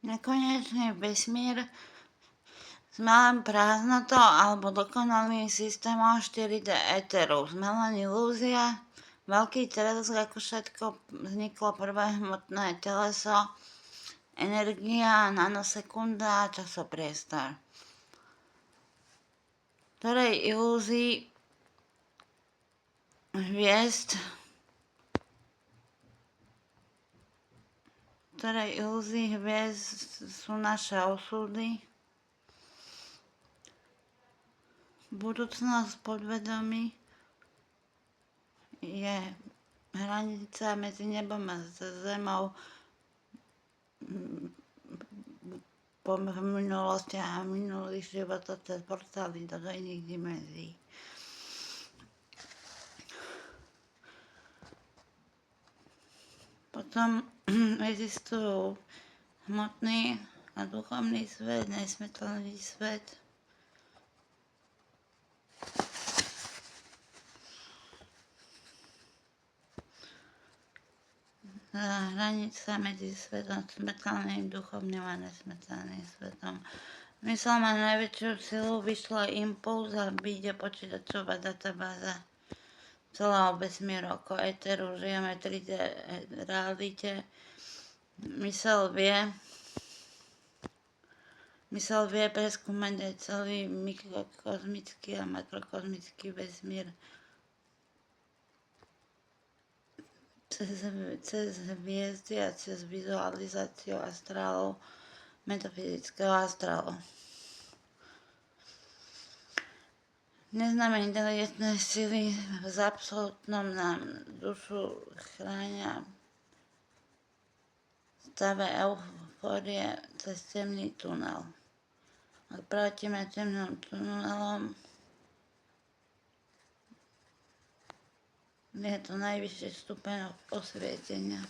Nekonečný vesmír s malým prázdnotou alebo dokonalým systémom 4D éteru. Sme len ilúzia. Veľký tresk, ako všetko vzniklo prvé hmotné teleso, energia, nanosekunda a časopriestor. Ktorej ilúzii hviezd sú naše osudy, budúcnosť podvedomí je hranica medzi nebom a zemou, po minulosti a minulých životoch cez portály do iných dimenzií. Potom existujú hmotný a duchovný svet, nesmrteľný svet. Hranica medzi svetom smrteľným, duchovným a nesmrteľným svetom. Mysel má najväčšiu silu, vyšla impuls a ide počítačová databáza celého vesmíru ako éteru, žijeme 3D realite. Mysel vie preskúmať aj celý mikrokozmický a makrokozmický vesmír cez hviezdy a cez vizualizáciu astrálov, metafyzického astrálu. Neznáme inteligentné sily v absolútnom nám dušu chránia v stave eufórie cez temný tunel. Ak prátime temným tunelom, je to najvyšší stupeň osvietenia.